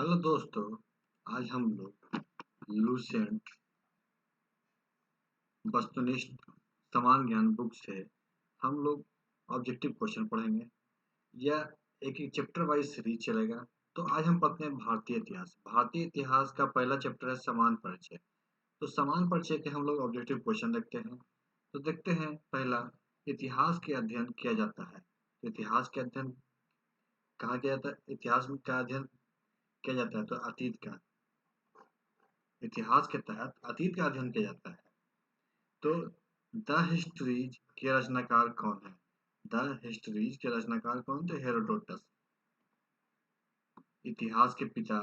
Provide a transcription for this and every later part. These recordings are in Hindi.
हेलो दोस्तों। आज हम लोग लूसेंट वस्तुनिष्ठ समान ज्ञान बुक से हम लोग ऑब्जेक्टिव क्वेश्चन पढ़ेंगे। यह एक एक चैप्टर वाइज सीरीज चलेगा। तो आज हम पढ़ते हैं भारतीय इतिहास। भारतीय इतिहास का पहला चैप्टर है समान परिचय। तो समान परिचय के हम लोग ऑब्जेक्टिव क्वेश्चन देखते हैं। तो देखते हैं पहला, इतिहास के अध्ययन किया जाता है। तो इतिहास के अध्ययन कहाँ किया जाता है? इतिहास का अध्ययन किया जाता है तो अतीत का, इतिहास के तहत अतीत का अध्ययन किया जाता है। तो द हिस्ट्रीज के रचनाकार कौन है? द हिस्ट्रीज के रचनाकार कौन थे? हेरोडोटस। इतिहास के पिता,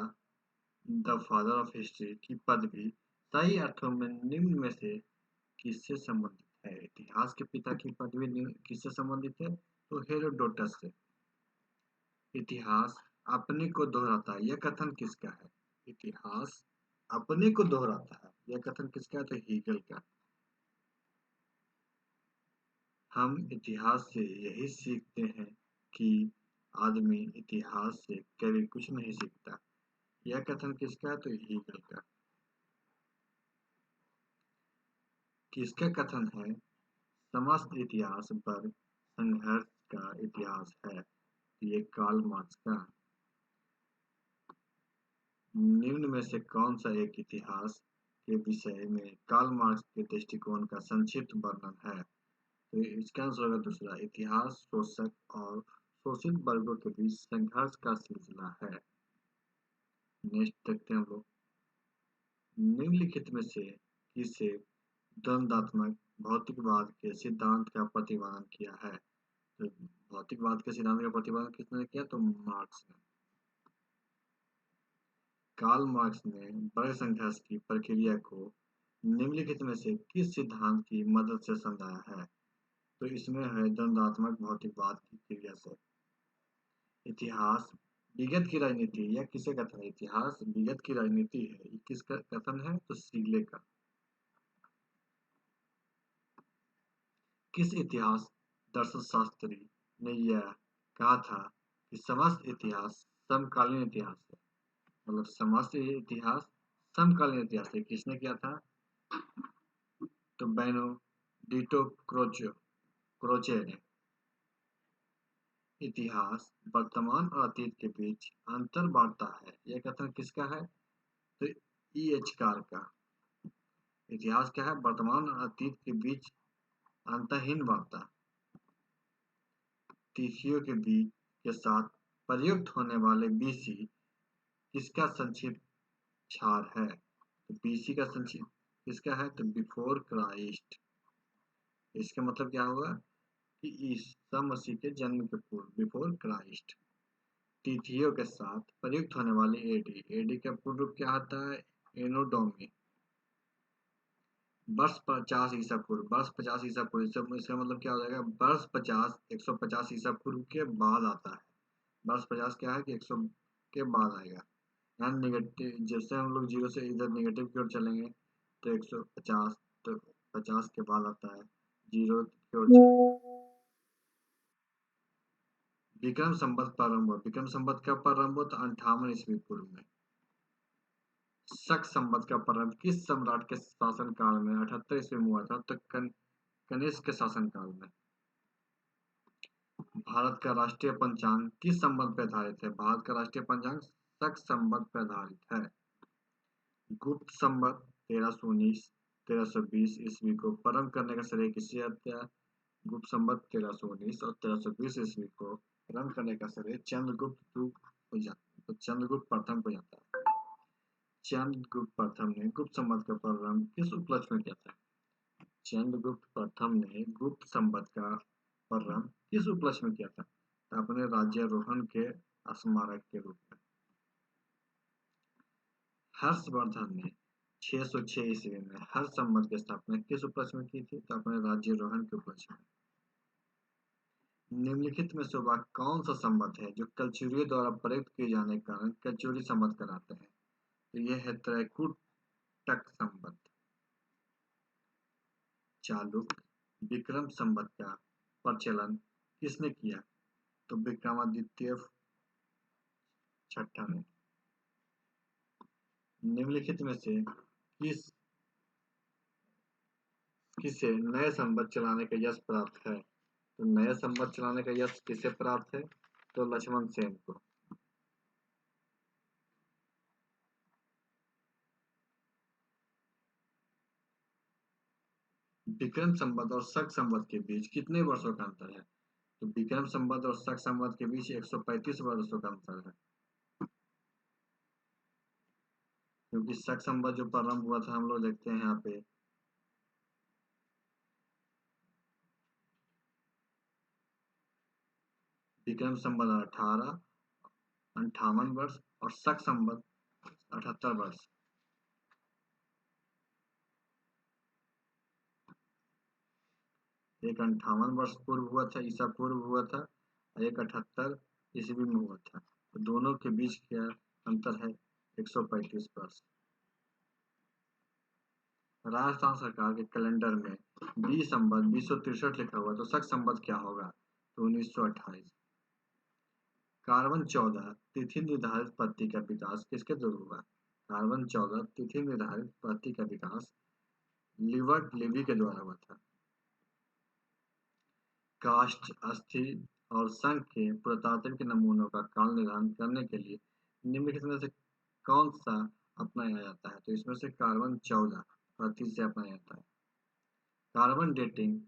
द फादर ऑफ हिस्ट्री की पदवी सही अर्थों में निम्न में से किससे संबंधित है? इतिहास के पिता की पदवी किससे संबंधित है? तो हेरोडोटस से। इतिहास अपने को दोहराता है, यह कथन किसका है? इतिहास अपने को दोहराता है, यह कथन किसका है? तो हीगल का। हम इतिहास से यही सीखते हैं कि आदमी इतिहास से कभी कुछ नहीं सीखता। यह कथन किसका है? तो हीगल का। किसका कथन है? समस्त इतिहास पर संघर्ष का इतिहास है। ये कार्ल मार्क्स का। निम्न में से कौन सा एक इतिहास के विषय में कार्ल मार्क्स के दृष्टिकोण का संक्षिप्त वर्णन है? तो इसका आंसर होगा दूसरा, इतिहास शोषक और शोषित वर्गों के बीच संघर्ष का सिलसिला है। नेक्स्ट देखते हैं हम लोग, निम्नलिखित में से किसे द्वंद्वात्मक भौतिकवाद के सिद्धांत का प्रतिपादन किया है? तो भौतिकवाद के सिद्धांत का प्रतिपादन किसने किया? तो मार्क्स ने। कार्ल मार्क्स ने बड़े संघर्ष की प्रक्रिया को निम्नलिखित में से किस सिद्धांत की मदद से समझाया है? तो इसमें है द्वंद्वात्मक भौतिकवाद की क्रिया से। इतिहास विगत की राजनीति, यह किसे कथन है? इतिहास विगत की राजनीति है, ये किसका कथन है? तो सीले का। किस इतिहास दर्शन शास्त्री ने यह कहा था कि समस्त इतिहास समकालीन इतिहास है? मतलब समस्त इतिहास समकालीन इतिहास है, किसने किया था? तो बेनेडिक्टो क्रोचे ने। इतिहास वर्तमान और अतीत के बीच अंतर बांटता है, यह कथन किसका है? तो ई एच कार का। इतिहास क्या है? वर्तमान और अतीत के बीच अंतहीन वार्ता। तिथियों के बीच के साथ प्रयुक्त होने वाले बीसी किसका संक्षिप्त क्षार है? तो बीसी का संक्षिप्त किसका है? तो बिफोर क्राइस्ट। इसका मतलब क्या होगा कि ईसा मसीह के जन्म के पूर्व, बिफोर क्राइस्ट। तिथियों के साथ प्रयुक्त होने वाली एडी, एडी का पूर्व रूप क्या आता है? एनोडोमी। वर्ष 50 ईसा पूर्व, वर्ष 50 ईसा पूर्व, इसका मतलब क्या हो जाएगा? वर्ष 50 150 ईसा पूर्व के बाद आता है। वर्ष 50 क्या है कि 100 के बाद आएगा। यहाँ निगेटिव, जैसे हम लोग जीरो से इधर निगेटिव की ओर चलेंगे तो 150, तो 50 के बाद आता है, जीरो की ओर चलेंगे। विक्रम संवत प्रारंभ हुआ, विक्रम संवत का प्रारंभ हुआ? तो 58 ईस्वी पूर्व में। शक संवत का प्रारंभ किस सम्राट के शासन काल में? 78 ईस्वी में हुआ था, तो कनिष्क के शासन काल में। भारत का राष्ट्रीय पंचांग किस संवत पर आधारित है? भारत का राष्ट्रीय पंचांग शक संवत पर आधारित है। गुप्त संवत 1319-1320 ईस्वी को प्रारंभ करने का श्रेय किसे जाता है? गुप्त संवत 1319 और 1320 ईस्वी को प्रारंभ करने का श्रेय चंद्रगुप्त प्रथम को जाता है। चंद्रगुप्त प्रथम ने गुप्त संवत का प्रारंभ किस उपलक्ष्य में किया था? चंद्रगुप्त प्रथम ने गुप्त संवत का प्रारंभ किस उपलक्ष्य में किया था? तो अपने राज्यारोहण के स्मारक के रूप में। हर्षवर्धन ने 606 ईस्वी में हर्ष संवत की स्थापना किस उपलक्ष्य में की थी? तो अपने राज्यारोहण के उपलक्ष्य में। निम्नलिखित में से वह कौन सा संवत है जो कलचुरियों द्वारा प्रयुक्त किए जाने के कारण कलचुरी संवत कहलाते हैं? तो यह है त्रैकुटक संवत। चालुक्य विक्रम संवत का प्रचलन किसने किया? तो विक्रमादित्य छठा ने। निम्नलिखित में से किसे नए संवत चलाने का यश प्राप्त है? तो नए संवत चलाने का यश किसे प्राप्त है? तो लक्ष्मण सेन को। विक्रम संवत और शक संवत के बीच कितने वर्षों का अंतर है? तो विक्रम संवत और शक संवत के बीच 135 वर्षों का अंतर है, क्योंकि शक संवत जो प्रारंभ हुआ था, हम लोग देखते हैं यहाँ पे विक्रम संवत 58 वर्ष और शक संवत 78 वर्ष। एक 58 वर्ष पूर्व हुआ था, ईसा पूर्व हुआ था, और एक 78 ईस्वी में हुआ था। तो दोनों के बीच क्या अंतर है? 135 वर्ष। राजस्थान सरकार के कैलेंडर में 20 संवत 2063 लिखा हुआ, तो शक संवत क्या होगा? तो 1928। कार्बन 14 तिथि निर्धारित पत्ती का विकास किसके द्वारा हुआ? कार्बन 14 तिथि निर्धारित पत्ती का विकास लिवर्ट लेवी के द्वारा हुआ था। काष्ठ, अस्थि और शंख के पुरातात्विक नमूनों का काल निर्धारण करने के लिए निम्नलिखित में से कौन सा अपनाया जाता है? तो इसमें से कार्बन 14 पद्धति से अपनाया जाता है। कार्बन डेटिंग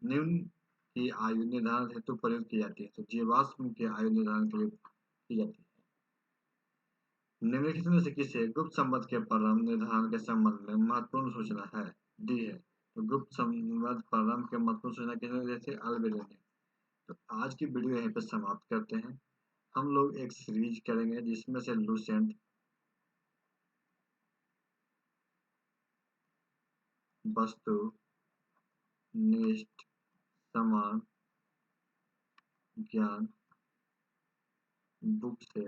निम्न की आयु निर्धारण हेतु प्रयुक्त की जाती है। तो जीवाश्म की आयु निर्धारण के लिए की जाती है। निम्नलिखित में से किसे गुप्त संवत के प्रारंभ निर्धारण के संबंध में महत्वपूर्ण सूचना है दी है? तो गुप्त संवत प्रारंभ के महत्वपूर्ण सूचना किसने दी थी? अल्बेडो ने। तो आज की वीडियो यहीं पे समाप्त करते हैं। हम लोग एक सीरीज करेंगे जिसमें से लूसेंट, वस्तु, निष्ठ, समान, ज्ञान बुक से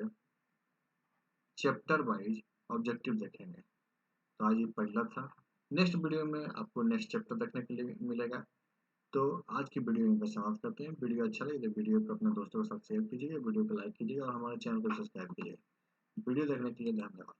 चैप्टर वाइज ऑब्जेक्टिव देखेंगे। तो आज ये पहला था। नेक्स्ट वीडियो में आपको नेक्स्ट चैप्टर देखने के लिए मिलेगा। तो आज की वीडियो में समाप्त करते हैं। वीडियो अच्छा लगे तो वीडियो को अपने दोस्तों के साथ शेयर कीजिए, वीडियो को लाइक कीजिए और हमारे चैनल को सब्सक्राइब कीजिए। वीडियो देखने के लिए धन्यवाद।